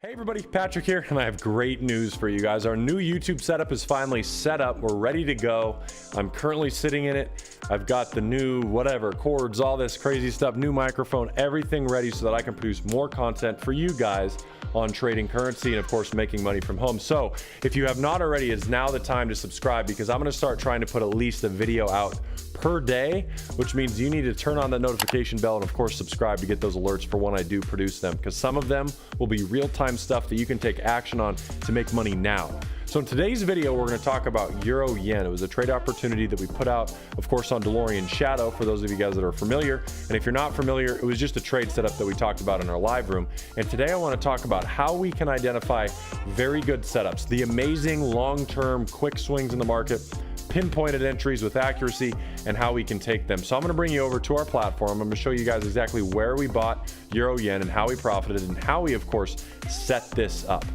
Hey everybody, Patrick here, and I have great news for you guys. Our new YouTube setup is finally set up. We're ready to go. I'm currently sitting in it. I've got the new whatever, cords, all this crazy stuff, new microphone, everything ready so that I can produce more content for you guys on trading currency and of course making money from home. So if you have not already, it's now the time to subscribe because I'm going to start trying to put at least a video out per day, which means you need to turn on the notification bell and of course subscribe to get those alerts for when I do produce them, because some of them will be real-time stuff that you can take action on to make money now. So in today's video, we're going to talk about Euro Yen. It was a trade opportunity that we put out, of course, on DeLorean Shadow, for those of you guys that are familiar. And if you're not familiar, it was just a trade setup that we talked about in our live room. And today I want to talk about how we can identify very good setups, the amazing long-term quick swings in the market, pinpointed entries with accuracy, and how we can take them. So I'm going to bring you over to our platform. I'm going to show you guys exactly where we bought Euro Yen and how we profited and how we, of course, set this up.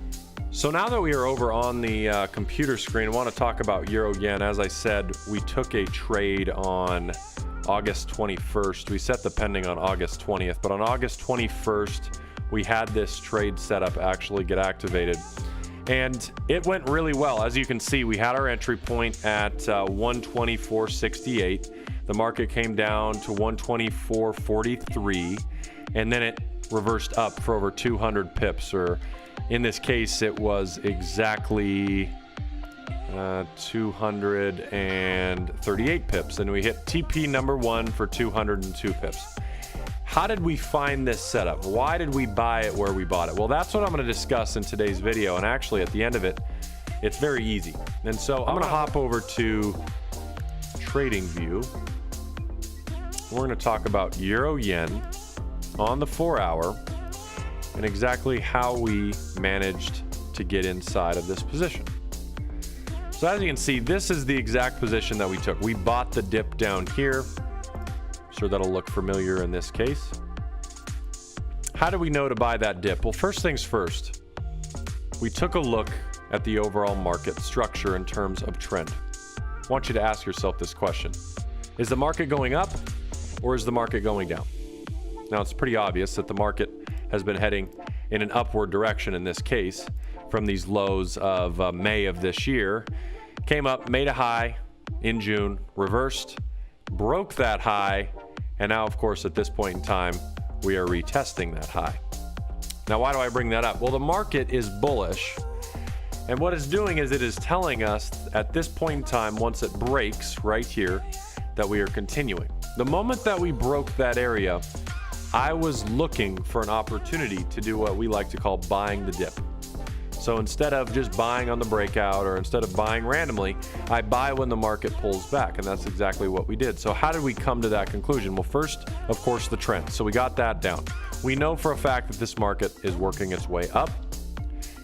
So now that we are over on the computer screen, I want to talk about Euro Yen. As I said, we took a trade on August 21st. We set the pending on August 20th, but on August 21st, we had this trade setup actually get activated. And it went really well. As you can see, we had our entry point at 124.68. The market came down to 124.43, and then it reversed up for over 200 pips, or in this case, it was exactly 238 pips, and we hit TP number one for 202 pips. How did we find this setup? Why did we buy it where we bought it? Well, that's what I'm going to discuss in today's video, and actually at the end of it, it's very easy. And so I'm going to hop over to Trading View. We're going to talk about Euro Yen on the 4-hour and exactly how we managed to get inside of this position. So as you can see, this is the exact position that we took. We bought the dip down here. Sure, that'll look familiar in this case. How do we know to buy that dip? Well, first things first, we took a look at the overall market structure in terms of trend. I want you to ask yourself this question. Is the market going up or is the market going down? Now, it's pretty obvious that the market has been heading in an upward direction in this case from these lows of May of this year. Came up, made a high in June, reversed, broke that high, and now, of course, at this point in time, we are retesting that high. Now, why do I bring that up? Well, the market is bullish, and what it's doing is it is telling us at this point in time, once it breaks right here, that we are continuing. The moment that we broke that area, I was looking for an opportunity to do what we like to call buying the dip. So instead of just buying on the breakout or instead of buying randomly, I buy when the market pulls back, and that's exactly what we did. So how did we come to that conclusion? Well, first, of course, the trend. So we got that down. We know for a fact that this market is working its way up,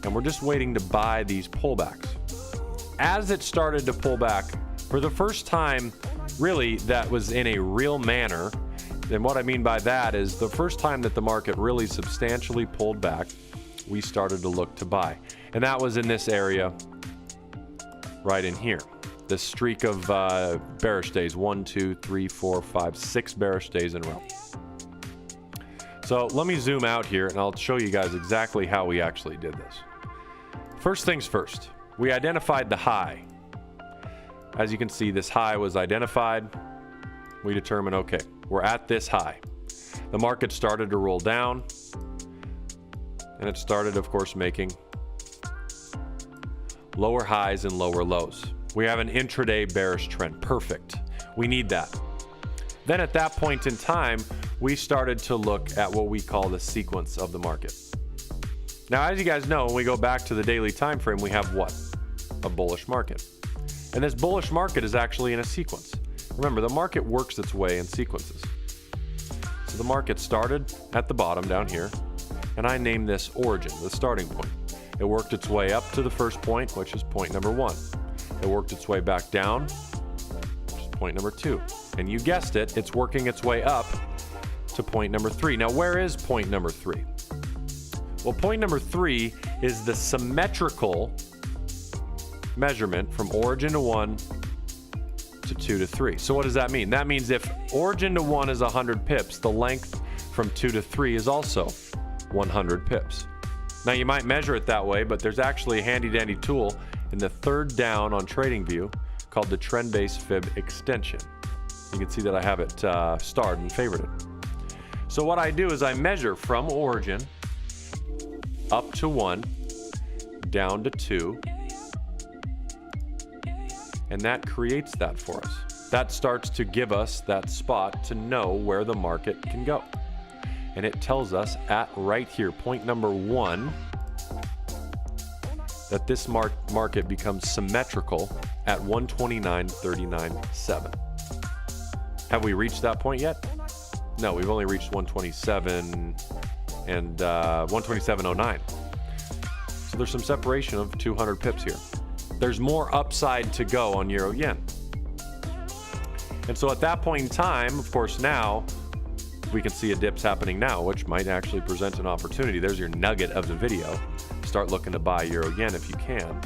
and we're just waiting to buy these pullbacks. As it started to pull back, for the first time, really, that was in a real manner. And what I mean by that is the first time that the market really substantially pulled back, we started to look to buy. And that was in this area right in here. This streak of bearish days, 1, 2, 3, 4, 5, 6 bearish days in a row. So let me zoom out here and I'll show you guys exactly how we actually did this. First things first, we identified the high. As you can see, this high was identified. We determined, okay, we're at this high. The market started to roll down, and it started, of course, making lower highs and lower lows. We have an intraday bearish trend. Perfect. We need that. Then at that point in time, we started to look at what we call the sequence of the market. Now, as you guys know, when we go back to the daily time frame, we have what? A bullish market. And this bullish market is actually in a sequence. Remember, the market works its way in sequences. So the market started at the bottom down here, and I named this origin, the starting point. It worked its way up to the first point, which is point number 1. It worked its way back down, which is point number 2. And you guessed it, it's working its way up to point number 3. Now, where is point number 3? Well, point number 3 is the symmetrical measurement from origin to 1 to 2 to 3. So what does that mean? That means if origin to 1 is 100 pips, the length from 2 to 3 is also 100 pips. Now you might measure it that way, but there's actually a handy dandy tool in the third down on TradingView called the trend-based fib extension. You can see that I have it starred and favorited. So what I do is I measure from origin up to 1, down to 2, and that creates that for us. That starts to give us that spot to know where the market can go. And it tells us at right here, point number 1, that this market becomes symmetrical at 129.39.7. Have we reached that point yet? No, we've only reached 127 and 127.09. So there's some separation of 200 pips here. There's more upside to go on euro yen. And so at that point in time, of course, now we can see a dip's happening now, which might actually present an opportunity. There's your nugget of the video. Start looking to buy euro yen if you can.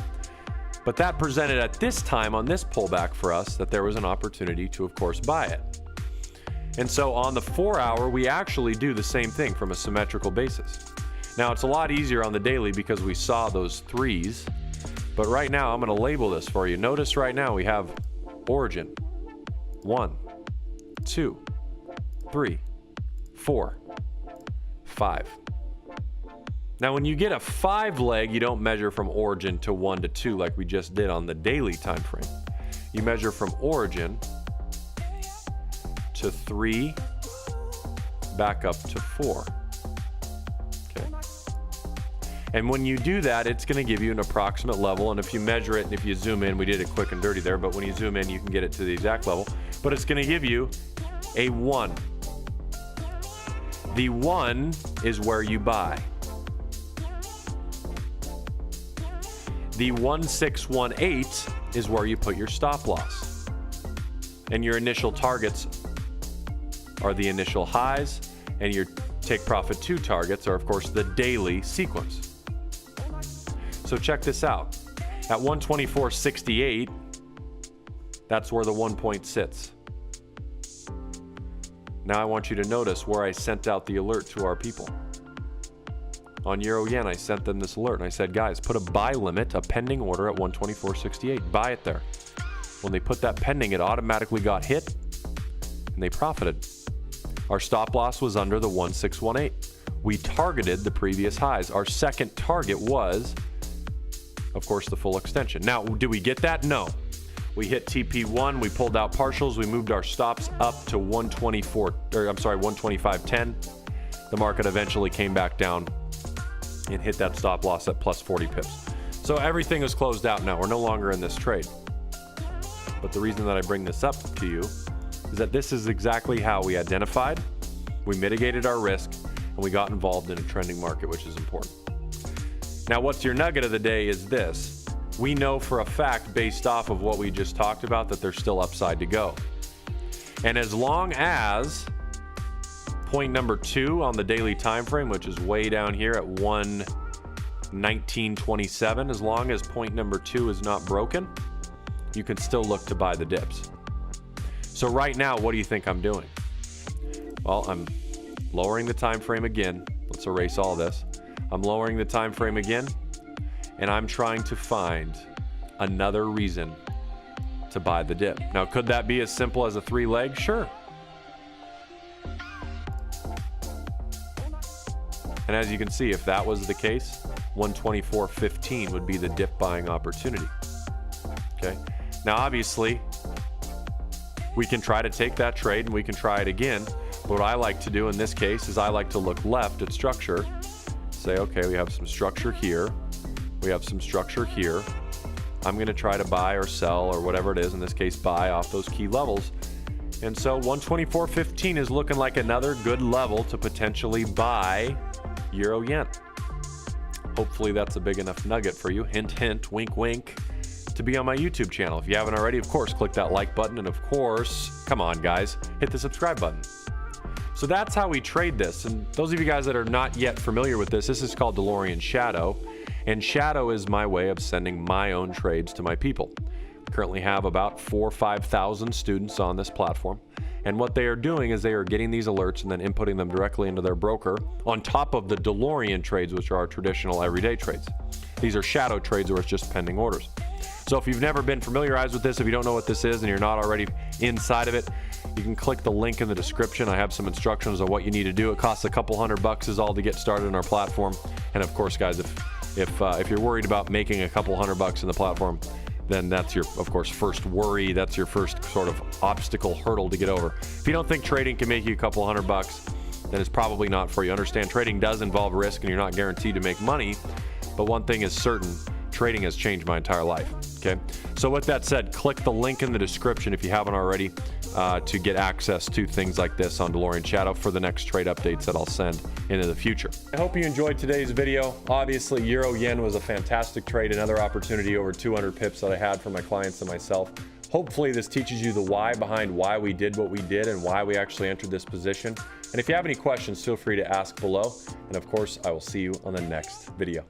But that presented at this time on this pullback for us that there was an opportunity to, of course, buy it. And so on the 4-hour, we actually do the same thing from a symmetrical basis. Now, it's a lot easier on the daily because we saw those threes. But right now, I'm going to label this for you. Notice right now we have origin. 1, 2, 3, 4, 5. Now, when you get a 5 leg, you don't measure from origin to 1 to 2 like we just did on the daily time frame. You measure from origin to 3, back up to 4. Okay. And when you do that, it's going to give you an approximate level. And if you measure it and if you zoom in, we did it quick and dirty there, but when you zoom in, you can get it to the exact level. But it's going to give you a 1. The 1 is where you buy. The 1618 is where you put your stop loss. And your initial targets are the initial highs, and your take profit 2 targets are, of course, the daily sequence. So check this out. At 124.68, that's where the 1 point sits. Now I want you to notice where I sent out the alert to our people. On euro yen, I sent them this alert and I said, guys, put a buy limit, a pending order at 124.68. Buy it there. When they put that pending, it automatically got hit and they profited. Our stop loss was under the 1618. We targeted the previous highs. Our second target was, of course, the full extension. Now, do we get that? No. We hit TP1, we pulled out partials, we moved our stops up to 125.10. The market eventually came back down and hit that stop loss at plus 40 pips. So everything is closed out now. We're no longer in this trade. But the reason that I bring this up to you is that this is exactly how we identified, we mitigated our risk, and we got involved in a trending market, which is important. Now, what's your nugget of the day is this. We know for a fact, based off of what we just talked about, that there's still upside to go. And as long as point number 2 on the daily time frame, which is way down here at 119.27, as long as point number 2 is not broken, you can still look to buy the dips. So right now, what do you think I'm doing? Well, I'm lowering the time frame again. Let's erase all this. I'm lowering the time frame again, and I'm trying to find another reason to buy the dip. Now, could that be as simple as a 3 leg? Sure. And as you can see, if that was the case, 124.15 would be the dip buying opportunity. Okay. Now, obviously, we can try to take that trade and we can try it again. But what I like to do in this case is I like to look left at structure, say, okay, we have some structure here. We have some structure here. I'm going to try to buy or sell or whatever it is, in this case, buy off those key levels. And so 124.15 is looking like another good level to potentially buy euro yen. Hopefully that's a big enough nugget for you. Hint, hint, wink, wink, to be on my YouTube channel. If you haven't already, of course, click that like button. And of course, come on, guys, hit the subscribe button. So that's how we trade this. And those of you guys that are not yet familiar with this is called DeLorean Shadow. And Shadow is my way of sending my own trades to my people. I currently have about 4,000 or 5,000 students on this platform. And what they are doing is they are getting these alerts and then inputting them directly into their broker on top of the DeLorean trades, which are our traditional everyday trades. These are shadow trades where it's just pending orders. So if you've never been familiarized with this, if you don't know what this is and you're not already inside of it, you can click the link in the description. I have some instructions on what you need to do. It costs a couple $100 is all to get started in our platform. And of course, guys, if you're worried about making a couple $100 in the platform, then that's your, of course, first worry. That's your first sort of obstacle hurdle to get over. If you don't think trading can make you a couple $100, then it's probably not for you. Understand, trading does involve risk and you're not guaranteed to make money. But one thing is certain, trading has changed my entire life. Okay. So with that said, click the link in the description if you haven't already to get access to things like this on DeLorean Shadow for the next trade updates that I'll send into the future. I hope you enjoyed today's video. Obviously, Euro Yen was a fantastic trade, another opportunity over 200 pips that I had for my clients and myself. Hopefully this teaches you the why behind why we did what we did and why we actually entered this position. And if you have any questions, feel free to ask below. And of course, I will see you on the next video.